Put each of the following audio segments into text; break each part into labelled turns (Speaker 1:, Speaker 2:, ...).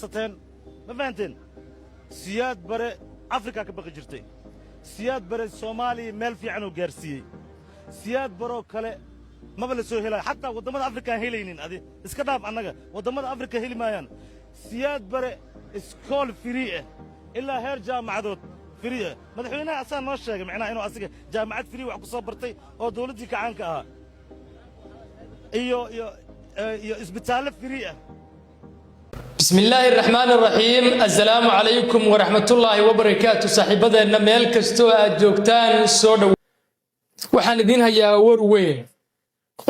Speaker 1: qabsateen ma fahanteen siyaad bare afrika ka baqi jirtay siyaad bare soomaaliya meel fiican oo gaarsiiyey siyaad baroo kale maba la soo helaayo xataa waddamada afrika aan helaynin adi iska dhaaf annaga waddamada afrika heli maayaan siyaad bare iskool firii ah ilaa heer jaamacadood firii ah madaxweynaha asaa noo sheegay macnaha inuu asiga jaamacad firii wax ku soo bartay oo dawladdii kacaanka ahaa iyo isbitaallo firii ah
Speaker 2: بسم الله الرحمن الرحيم السلام عليكم ورحمة الله وبركاته صاحبنا ميل كستو جوجتان سود waxaan idin hayaa war weyn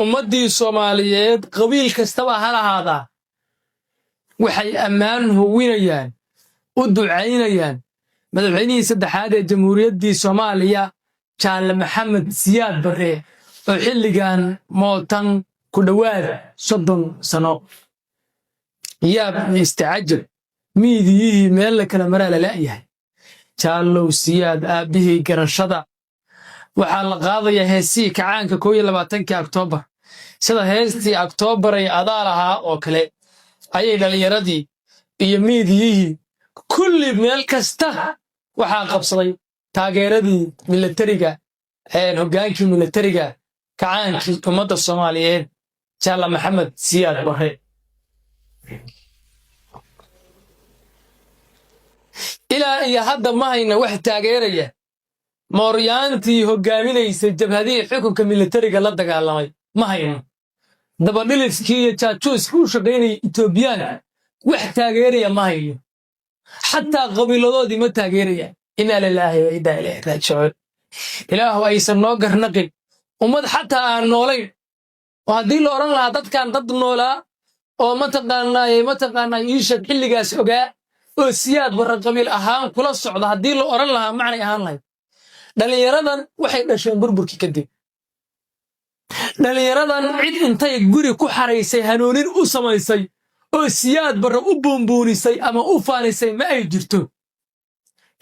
Speaker 2: ummadii Soomaaliyeed qabiil kastaba hada waxay ammaan huwinayaan u ducaynayaan madaxweynihii saddexaad ee jamhuuriyadda Soomaaliya Jaale Maxamed Siyaad Barre oo xilligan mootan ku dhawaad 30 sano yaab istacajab miidiyihii meel kala maraa la yahay Jaalow Siyaad aabihii garashada waxaa la qaadayaa heesii kacaanka 22 Oktoobar sida heestii Oktoobar ay adaal ahaa oo kale ayay dhalinyaradii iyo miidiyihii kulli meel kasta waxaa qabsaday taageeradii militariga hogaankii militariga kacaankii ummadda Soomaaliyeed Jaale Maxamed Siyaad Barre ilaa iyo hadda ma hayna wax taageeraya mooryaantii hogaaminaysa jabhadii xukunka militariga la dagaalamay ma hayno dabadhiliskii iyo jaajuuskii u shaqaynayay Itoobiyaan wax taageeraya ma hayno xataa qabiiladoodii ma taageeraya inna lillahi wa inna ilayhi raaji'uun ilaahu aysan noo garnaqin ummad xataa aan noolayn oo haddii la oran lahaa dadkan dad noolaa oo mataqaanaa iisha xilligaas ogaa oo Siyaad Barre qabiil ahaan kula socda haddii la oran lahaa macnay ahaan lahayd dhalinyaradan waxay dhasheen burburkii kadib dhalinyaradan cid intay guri ku xareysay hanuunin u samaysay oo Siyaad Barre u buunbuunisay ama u faanisay ma ay jirto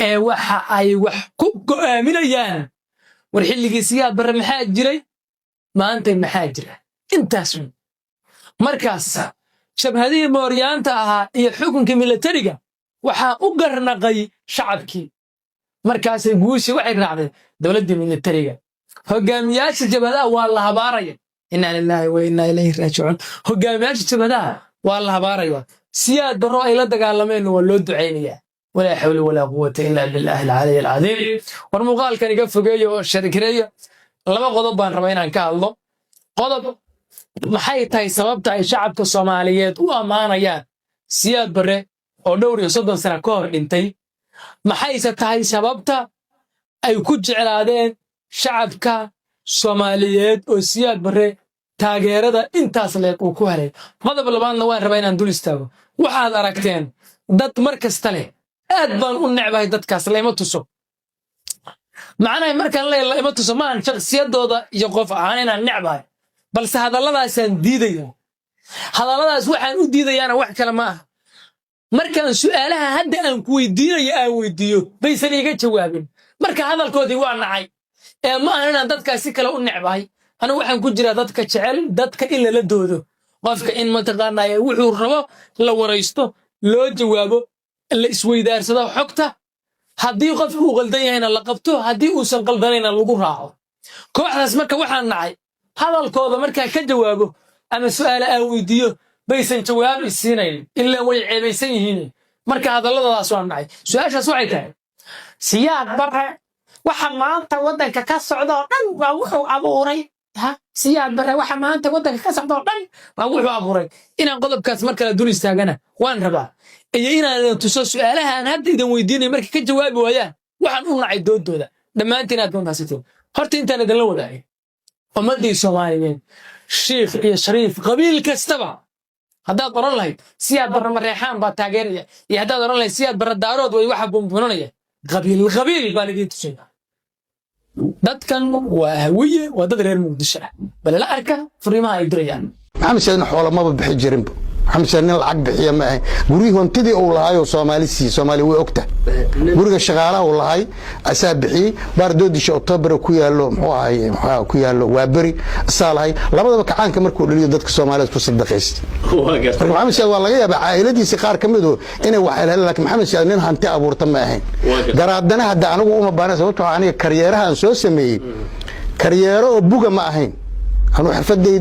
Speaker 2: ee waxa ay wax ku go'aaminayaan war xilligii Siyaad Barre maxaa jiray maanta maxaa jira intaas markaas shabhadii mooryaanta ahaa iyo xukunka militariga waxaa u garnaqay shacabkii markaasay guushi waxay raacday dawladda militariga hogaamiyaasha jabhadaha waa la habaaraya inna lillahi wa inna ilayhi raaji'uun hogaamiyaasha jabhadaha waa la habaaraya Siyaad Barre ay la dagaalameen waa loo duceynayaa wala hawla wala quwwata illa billahi al-ali al-azim war muuqaalkan iga fogeeyo oo sharkireeyo laba qodob baan rabaa inaan ka hadlo qodob maxay tahay sababta ay shacabka Soomaaliyeed u amaanayaan Siyaad Barre oo dhowr iyo 30 sano ka hor dhintay maxayse tahay sababta ay ku jeclaadeen shacabka Soomaaliyeed oo Siyaad Barre taageerada intaas leeg uu ku helay qodob labaadna waan rabaa inaan dul istaago waxaad aragteen dad markasta leh aad baan u necbahay dadkaas leema tuso macnaheedu markaan leema tuso ma aan shakhsiyadooda iyo qof ahaan inaan necbahay balse hadalladaasaan diidayo hadalladaas waxaan u diidayaana wax kale ma aha markaan su'aalaha hadda aan ku weydiinayo aan weydiiyo baysan iga jawaabin marka hadalkoodii waa nacay ee ma aha inaan dadkaas si kale u necbahay anigu waxaan ku jiraa dadka jecel dadka in la doodo qofka in mataqaanaa wuxuu rabo la waraysto loo jawaabo la isweydaarsado xogta haddii qof uu qaldan yahayna la qabto haddii uusan qaldanayna lagu raaco kooxdaas marka waxaan nacay hadalkooda markaa ka jawaabo ama su'aal aan weydiiyo baysan jawaab isiinayn ilaa way ceebaysan yihiin marka hadalladoodaas waan nacay su'aashaas waxay tahay Siyaad Barre waxa maanta wadanka ka socda oo dhan waa wuxuu abuuray Siyaad Barre waxa maanta wadanka ka socda oo dhan waa wuxuu abuuray inaan qodobkaas marka la dul istaagana waan rabaa iyo inaan tuso su'aalaha aan hadda idin weydiinay marka ka jawaabi waayaan waxaan u nacay doodooda dhammaantiin aad doontaasiteen horta intaan idin la wadaagay ummadii Soomaaliyeed sheekh iyo shariif qabiil kastaba haddaad oran lahayd Siyaad Barre mareexaan baa taageeraya iyo haddaad oran lahayd Siyaad Barre daarood way waxa buunbuunanaya qabiil baan idin tusay dadkan waa hawiye waa dad reer Muqdisho ah bal la arka fariimaha ay dirayaan
Speaker 3: maxamed sheekh xoolo ma bixi jirin maxamed sheekh lacag bixiya ma ahay guriga hontidii uu lahayo Soomaali way ogtahay guriga shaqaalaha uu lahay asaa bixiyey baardoodisha October ku yaalo muxuu ku yaalo waa bari asaa lahay labadaba kacaanka markuu dhaliyo dadka Soomaaliyeed ku sadaqaystay maxamed Siyaad waa laga yaabaa caa'iladiisa qaar kamid oo inay wax helaan laakiin maxamed Siyaad nin hanti abuurta ma ahayn garaadana hadda anigu uma baahan sababtoo aniga karyeerahan soo sameeyay karyeero oo buga ma ahayn أنا حفظي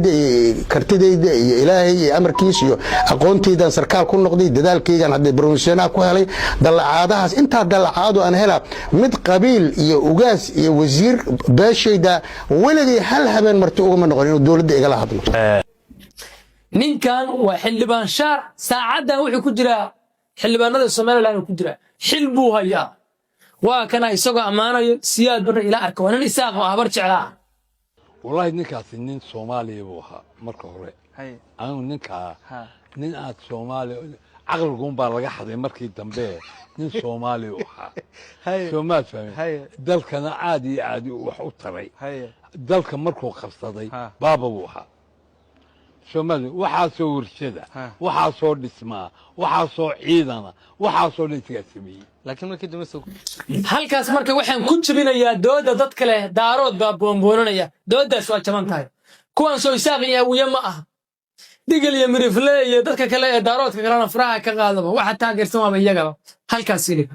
Speaker 3: كرتدي إلهي أمر كيسيو أقونتي ده سركال كل نقدي دال كي كان هذا بروميشنا كوهلي دل عادها أنت دل عادو أنا هلا مد قبيل يوجاس يوزير باشي ده ولدي هل هبن مرتوق من غير الدولة دي قالها هذا
Speaker 2: نين كان وحلبان شار ساعدها وحي كجرا حلبان هذا السومالي لانه كجرا حلبوها يا وكان يسوق أمانة سياد بر إلى أركوان الإساق وأبرج على
Speaker 4: والله نكا سنين صومالي بوها مركو هوري أنا نكا نين آد صومالي عقل قوم بالغا حدي مركي دنبه نين صومالي بوها صومال فهمي دالك أنا عادي وحو تري دالك مركو خفصدي بابا بوها صومالي وحاسو ورشدة وحاسو نسمة وحاسو عيدنا وحاسو نتقاسمي لكن ما كده مسوق
Speaker 2: halkaas marka waxaan ku jabinayaa dooda dad kale daarood baa boonboonanaya doodaas waa jaban tahay kuwan soo isaaqaya wiya ma ah digal iyo mirifle iyo dadka kale ee daaroodka kalena faraha ka qaadaba waxa taageersan waa iyaga halkaas ilib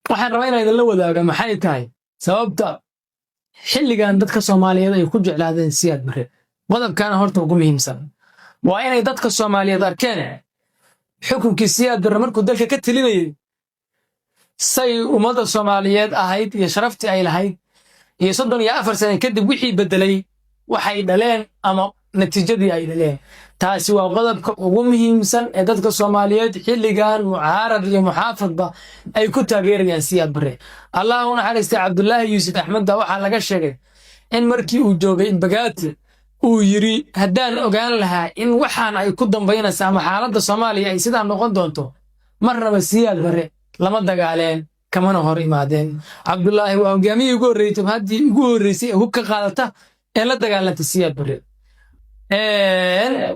Speaker 2: waxaan rabaa inaan idin la wadaago maxay tahay sababta xilligan dadka Soomaaliyeed ay ku jeclaadeen Siyaad Barre qodobkan horta ugu muhiimsan waa inay dadka Soomaaliyeed arkeen xukunkii Siyaad Barre markuu dalka ka talinayay say ummadda Soomaaliyeed ahayd iyo sharaftii ay lahayd iyo 34 sano kadib wixii bedelay waxay dhaleen ama natiijadii ay dhaleen taasi waa qodobka ugu muhiimsan ee dadka Soomaaliyeed xilligan mucaarad iyo muxaafadba ay ku taageerayaan Siyaad Barre Allahu naxariista Cabdullaahi Yuusuf Axmed waxa laga sheegay in markii uu joogay Bagaati uu yiri haddaan ogaan lahaa in waxaan ay ku dambeynayso ama xaaladda Soomaaliya ay sidaa noqon doonto marnaba Siyaad Barre lama dagaaleen kamana hor imaadeen Cabdullaahi waa hogaamiyay ugu horeeyay haddii ugu horeysay hub ka qaadata ee la dagaalanta Siyaad Barre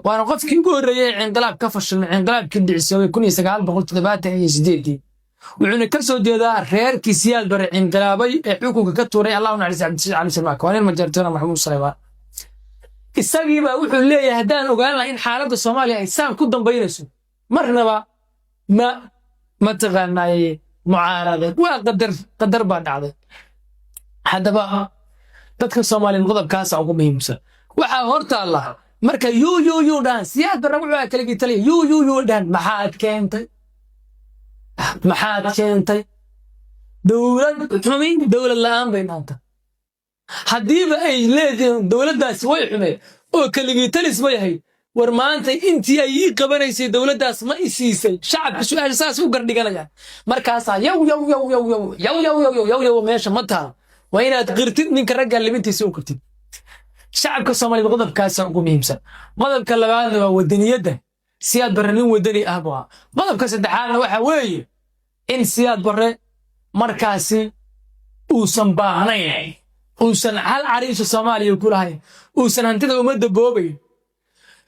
Speaker 2: waana qofkii ugu horeeyay inqilaab ka fashilmay inqilaabkii dhicisoobay 1978 wuxuuna ka soo jeedaa reerkii Siyaad Barre inqilaabay ee xukunka ka tuuray Allahu naxariis Cabdi Ali Sharmaake waa nin majartana Maxamuud Saleymaan isagii baa wuxuu leeyahay haddaan ogaan lahaa in xaaladda Soomaaliya ay saan ku dambeynayso marnaba ma taqaanay mucaarad waa qadar baa dhacday haddaba dadka Soomaaliyeed qodobkaas ugu muhiimsan waxa horta Allah marka yu dhan Siyaad Barre wuxuu kala gitay yu dhan maxaad keentay dawlad la'aan bay maanta haddiiba ay leedahay dawladdaas way xumay oo kaligii talis ma yahay war maanta intii ay qabanaysay dawladdaas ma isiisay shacabka su'aal saas u gardhiganayaan markaas yaw meesha ma taal waa inaad qirtid ninka ragga libintiisa u qirtid shacabka Soomaaliyeed qodobkaas ugu muhiimsan qodobka labaad waa wadaniyadda Siyaad Barre nin wadani ah baa qodobka saddexaadna waxa weeye in Siyaad Barre markaasi uusan baahnayn uusan hal cariisho Soomaaliya ku lahayn uusan hantida ummadda boobay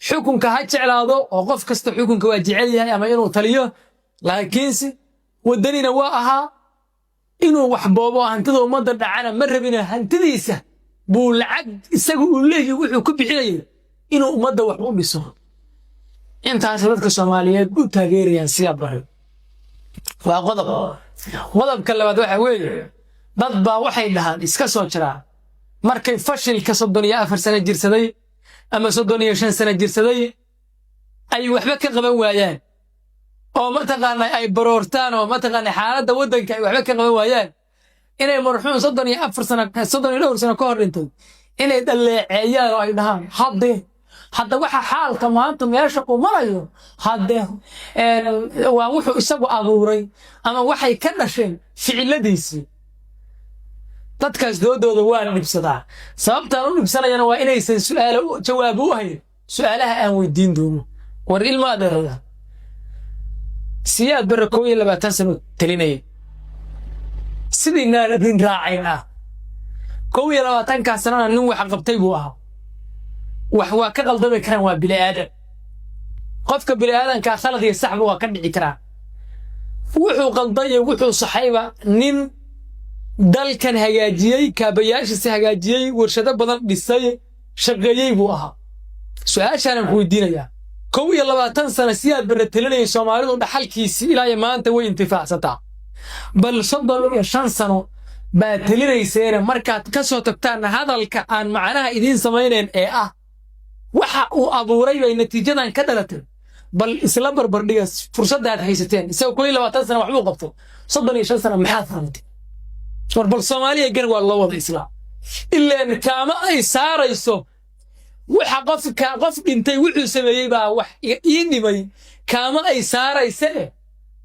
Speaker 2: xukunka ha jeclaado oo qof kasta xukunka waa jecel yahay ama inuu taliyo laakiinse wadanina waa ahaa inuu wax boobo hantida ummadda dhacana ma rabina hantidiisa buu lacag isagu u leeyahay wuxuu ku bixinayay inuu ummadda wax u dhiso intaas dadka Soomaaliyeed u taageerayaan Siyaad Barre waa qodobka labaad waxa weeye dad baa waxay dhahaan iska soo jiraa markay fashilka 34 sano jirsaday ama 35 sano jirsaday ay waxba ka qaban waayaan oo ma taqaanay ay baroortaan oo ma taqaanay xaaladda wadanka ay waxba ka qaban waayaan inay marxuum 34 sano ka hor dhintay inay dhaleeceeyaan oo ay dhahaan hadda waxa xaalka maanta meesha uu marayo waa wuxuu isagu abuuray ama waxay ka dhasheen ficiladiisii dadkaas doodooda waa nibsadaa sababtaan u nibsanayana waa inaysan su'aalo jawaab u hayn su'aalaha aan weydiin doono war ilma adeerada Siyaad Barre 22 sano talinayay sidii naaladin raacayna 22 sanana nin wax qabtay buu ahaa wax waa ka qaldamay karaan waa bini aadan qofka bini aadanka khalad iyo sax waa ka dhici karaa wuxuu qalday wuxuu saxayba nin dalkan hagaajiyay kaabayaashiisa hagaajiyay warshado badan dhisay shaqeeyay buu ahaa su'aashaan ku weydiinayaa 22 sano siyaad barre talinay Soomaalidu dhaxalkiisi ilaa maanta way intifaacsataa bal 35 sano baa talinayseen markaad ka soo tagtaan hadalka aan macnaha idin sameeyeen ee ah waxa uu abuuray bay natiijadan ka dhalatay bal isla barbardhiga fursadaad haysateen isagoo 22 sano wax uu qabto 35 sano maxaad fahantay bal Soomaaliya gar waa loo wada islaam ilaa kaama ay saarayso waxa qof dhintay wuxuu sameeyay baa wax ii dhimay kaama ay saaraysa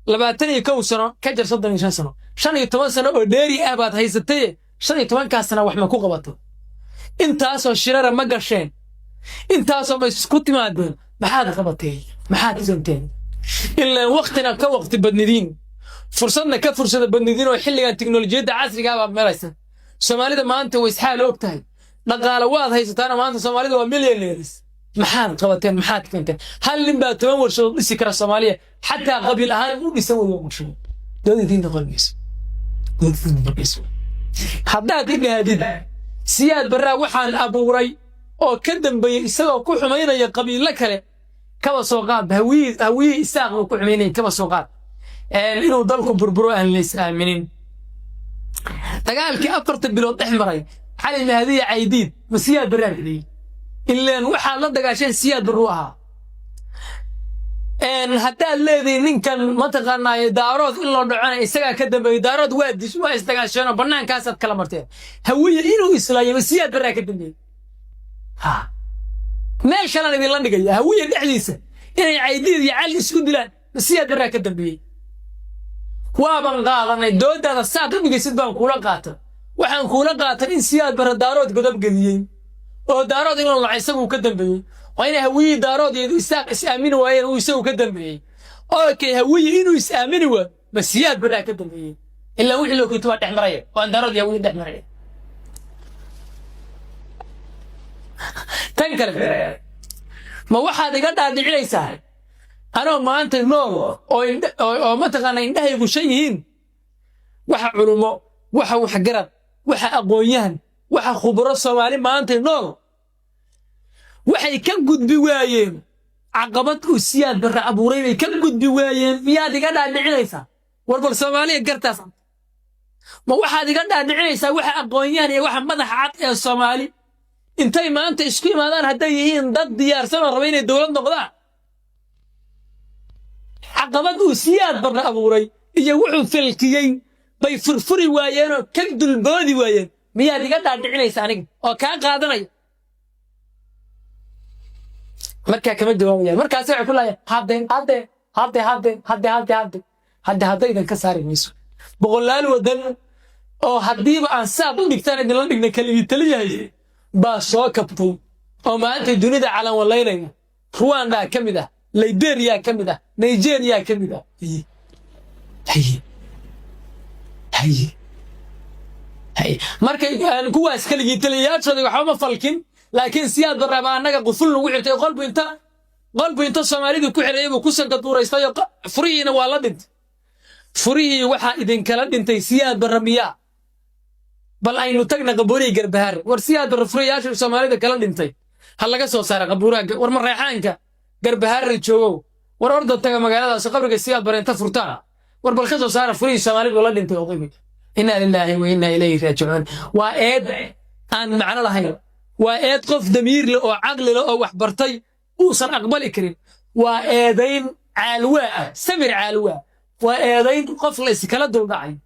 Speaker 2: 21 sano ka jar 35 sano 15 sano oo dheeri ah baad haysatay 15 ka sano wax ma ku qabato intaasoo shirara ma gasheen intaasoo ma isku timaadeen maxaad qabatay maxaad santeen ilaa waqtina ka waqti badnidiin fursadna ka fursada badnidiin oo xilligan tiknoolajiyada casriga ah maraysan Soomaalida maanta way isxaal ogtahay dhaqaale waad haysataan maanta Soomaalida waa millionaires maxaad qabateen maxaad keenteen hal nin baa 10 warshadood dhisi kara Soomaaliya xataa qabiil ahaan u dhisan wada warshadood dowladdiinta qalbiis haddaad idhahdid siyaad barra waxaan abuuray oo ka dambeeyay isagoo ku xumaynaya qabiilo kale kaba soo qaad hawiye isaaq ku xumaynay kaba soo qaad inuu dalku burburo aan la is'aaminin dagaalkii 4 bilood dhex maray xalay mahadiya caydiid ma siyaad barra dhigay ilaa waxa la dagaashay siyaad barru ahaa haddaad leedahay ninkan ma taqaanaa daarood in loo dhacanay isaga ka dambeeyay daarood waa isdagaasheen bannaankaasaad kala marteen hawiye inuu islaayay siyaad barra ka dambeeyay meeshaan idin la dhigay hawiye dhexdiisa inay caydiid iyo cali isku dilaan siyaad barra ka dambeeyay waaban qaadanay doodaada saad u dhigaysid baan kula qaatay waxaan kula qaatay in siyaad barra daarood godob geliyay oo daarood inuu la isagu ka dambeeyay وأنا هوي دارود يساق إسأمين وين ويسوي كذا بيه أوكي هوي إنه إسأمين و بس ياد برا كذا بيه إلا وحي لو كنت واحد مريء وأنا دارود يهوي ده مريء تنكر ما واحد يقدر يدعي سهل أنا ما أنت نور أو ما تغنى عنده يقول شيئين وح علماء وح وحجرات وح أقويان وح خبراء سوالي ما أنت نور waxay ka gudbi waayeen caqabad u siyaad barra abuuray way ka gudbi waayeen miyaad iga dhaadhicinaysaa warbal Soomaaliya gartaas ma waxaad iga dhaadhicinaysaa waxa aqoonyahan iyo waxa madax cad ee Soomaali intay maanta isku imaadaan haday yihiin dad diyaarsan oo rabay inay dawlad noqdaan caqabad u siyaad barra abuuray iyo wuxuu filkiyay bay furfuri waayeen oo ka dulboodi waayeen miyaad iga dhaadhicinaysaa aniga oo ka qaadanaya marka kama jawaabaya markaas waxay ku laayeen hadda idan ka saari mayso boqolaal wadan oo hadiiba aan saad u dhigtaan idin la dhigna kaliya taliyahay baa soo kabtay oo maanta dunida calan walaynaya Rwanda kamid ah Liberia kamid ah Nigeria kamid ah hay markay kuwaas kaliya taliyayaashooda waxa ma falkin laakiin siyaad barra baa anaga quful lagu xirtay qalbi inta Soomaalidu ku xireeyay ku sanka duuraystay furihiina waa la dhintay furihii waxa idin kala dhintay siyaad barra miya bal aynu tagna qabuuriga Garbahaar war siyaad barra furiyaasha Soomaalida kala dhintay hal laga soo saaray qabuuraha war ma reexaanka Garbahaar joogo war orda taga magaaladaas qabriga siyaad barra inta furtaan war bal ka soo saara furihii Soomaalidu la dhintay oo qiimi inna lillahi wa inna ilayhi raaji'uun waa eed aan macna lahayn وإيد قف دمير له أو عقل له أو وحبرتي وصل أقبل كريم وإيدين علواء سمر علواء وإيدين قف ليس كلا دول داعي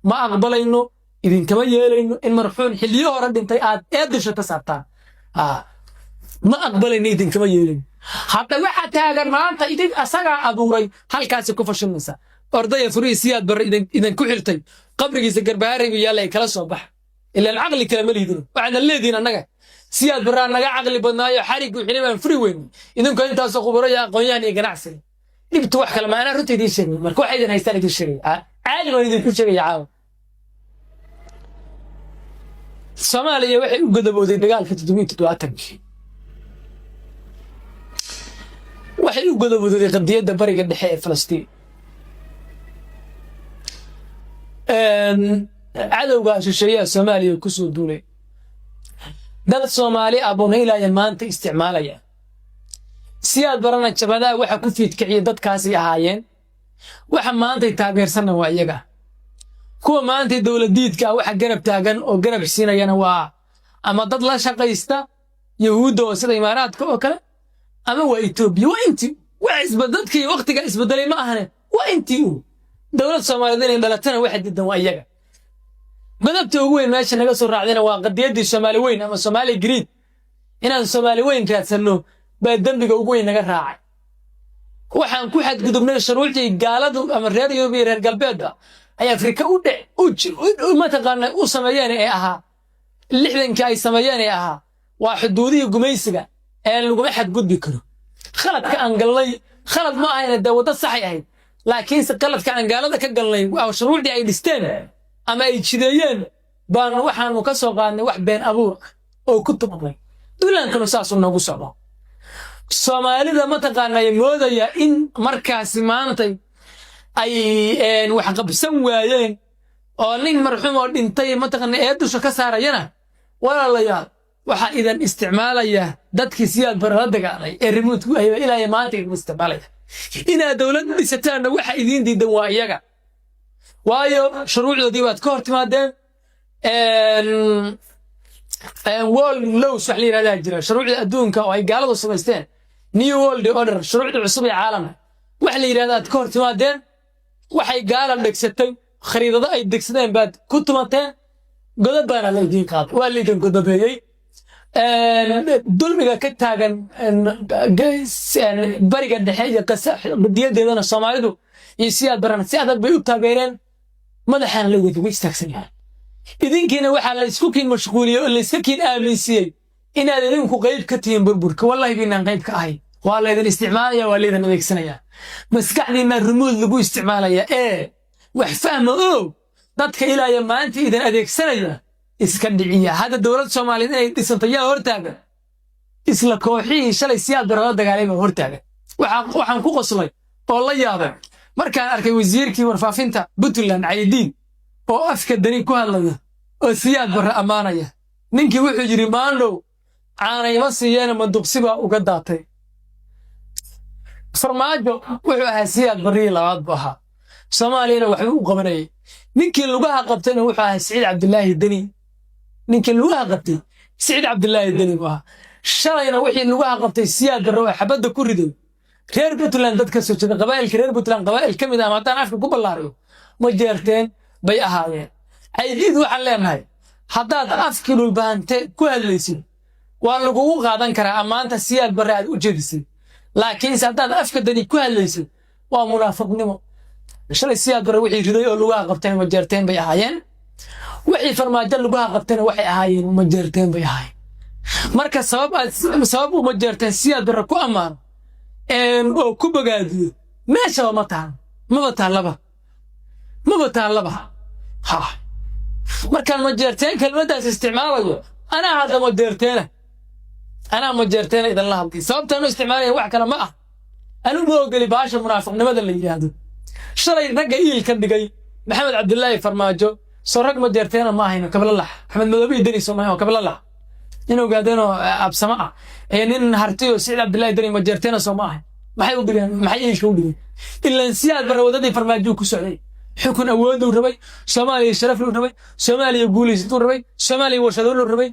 Speaker 2: ما أقبل إنه إذن كمان يلين إن مرحون حليه رد أنت إيد شو تسعتها ما أقبل إنه إذن كمان يلين حتى واحد تاجر ما أنت إذن أسرع أبوري هل كاس كفش النساء أرضية فري سياد بر إذن كحرتي قبرك يسكر باري ويلا يكلا صباح إلا العقل كلام اليدين وعند الذين النجا siyaad barra naga aqli badnaayo xarig u xilibaan furi weyn idinku intaas khubaraya aqoonyahan iyo ganacsi dibtu wax kale ma ana runtii idin sheegay marka waxa idin haystaan idin sheegay caadi oo idin ku sheegay caaw Soomaaliya waxay u godobooday dagaalka 77 waxay u godobooday qadiyada bariga dhexe ee Falastiin cadowga shisheeyaha Soomaaliya ku soo duulay dad Soomaali abunaylaaya maanta isticmaalaya siyaad barana jabada waxa ku fiidkiciye dadkaasi ahaayeen waxa maanta taageersan waa iyaga kuwa maanta dawladiidka waxa garab taagan oo garab siinayana waa ama dad la shaqaysta yahuud oo sida imaaraadka oo kale ama waa Itoobiya waa intii waa isbadalkii waqtiga isbadalay ma ahane waa intii dawlad Soomaaliyeed in dhalatana waxa diidan waa iyaga madabta ugu weyn meesha naga soo raacdayna waa qadiyadii Soomaali weyn ama Soomaali Greed inaan Soomaali weyn kaadsano baa dambiga ugu weyn naga raacay waxaan ku xadgudubnay shuruucii gaaladu ama reer Yurub iyo reer galbeedka ay Afrika ma taqaanay u sameeyeen ee ahaa 60 ay sameeyeen ee ahaa waa xuduudihii gumaysiga ee lagu xadgudbi karo khaladka aan galnay khalad ma ahayn dawladda sax ahayd laakiin si qaladka aan gaalada ka galnay waa shuruucii ay dhisteen ama ay jideeyeen baan waxaanu ka soo qaadnay wax been abuur oo ku tumay duulaankana saas uu nagu socdo Soomaalida ma taqaanay moodaya in markaasi maantay ay wax qabsan waayeen oo nin marxuum oo dhintay ma taqaanay ee dusha ka saarayana walaalayaal waxa idan isticmaalaya dadkii siyaad barada dagaalay ee remote ay ilaa maanta isticmaalaya ina dawlad dhisataan waxa idin diidan waa iyaga waayo shuruucdoodii baad ka hortimaadeen world laws wax la yiraahdaa jira shuruucda adduunka oo ay gaaladu sameysteen new world order shuruucda cusub ee caalamka wax la yiraahdaa ka hortimaadeen waxay gaalada dhegsatay khariidada ay degsadeen baad ku tumateen godob baan la idin qaad waa la idin godobeeyay dulmiga ka taagan bariga dhexe iyo qadiyadeedana Soomaalidu iyo siyaad baran si adag bay u taageereen madaxan la wada istaagsan yahay idinkiina waxa la isku kiin mashquuliyo oo la iska kiin aaminsiiyay inaad idinku qayb ka tihiin burburka wallahi inaan qayb ka ahay waa la idin isticmaalaya waa la idin adeegsanaya maskaxdiina remote lagu isticmaalaya wax fahmo oo dadka ilaahay maanta idin adeegsanaya iska dhiciya hada dawlad Soomaaliyeed ay dhisantay hortaagan isla kooxii shalay siyaad barada dagaalay hortaagan waxaan ku qoslay oo la yaabay markaan arkay wasiirkii warfaafinta Puntland Caydiin oo afka dani ku hadlaya oo siyaad barra amaanaya ninkii wuxuu yiri maandhow aanay ma siiyeen manduqsiba uga daatay farmaajo wuxuu ahaa siyaad barri labaad baha Soomaaliyana waxay u qabanayay ninkii lugaha qabtayna wuxuu ahaa Saciid Cabdullaahi Dani ninkii lugaha qabtay Saciid Cabdullaahi Dani baha shalayna wixii lugaha qabtay siyaad barra oo xabada ku riday reer Puntland dadka soo jeeda qabaa'ilka reer Puntland qabaa'il kamid ah maanta afka ku ballaariyo ma jeerteen bay ahaayeen Caydiid waxaan leenahay haddaad afkii dhulbaante ku hadlaysid waa lagu qaadan karaa amaanta siyaad barra aad u jeedisay laakiin haddaad afka dani ku hadlaysid waa munaafiqnimo shalay siyaad barra wixii riday oo lugaha qabteen ma jeerteen bay ahaayeen wixii farmaajo lugaha qabteen waxay ahaayeen ma jeerteen bay ahaayeen marka sabab uma jeerteen siyaad barra ku amaano oo ku bogaadiyo meesha ma taan ha markaan ma jeerteen kelmadaas isticmaalayo ana hada ma jeerteen idan la hadlay sababtaan u isticmaalay wax kale ma ah anu ma ogoli baasha munaafiqnimada la yiraahdo shalay ragga iil ka dhigay Maxamed Cabdullaahi Farmaajo soo rag ma jeerteen ma ahayno kablalah Axmed Madoobe Dani Soomaaliya kablalah inuu gaadano absama ah nin hartiyo Saciid Cabdullaahi Dani ma jeerteen soo ma ahay maxay u dhigeen maxay iilka u dhigeen ilaa siyaad barra wadadii Farmaajo ku socday xukun awood uu rabay Soomaaliya sharaf uu rabay Soomaaliya guulaysto uu rabay Soomaaliya warshado uu rabay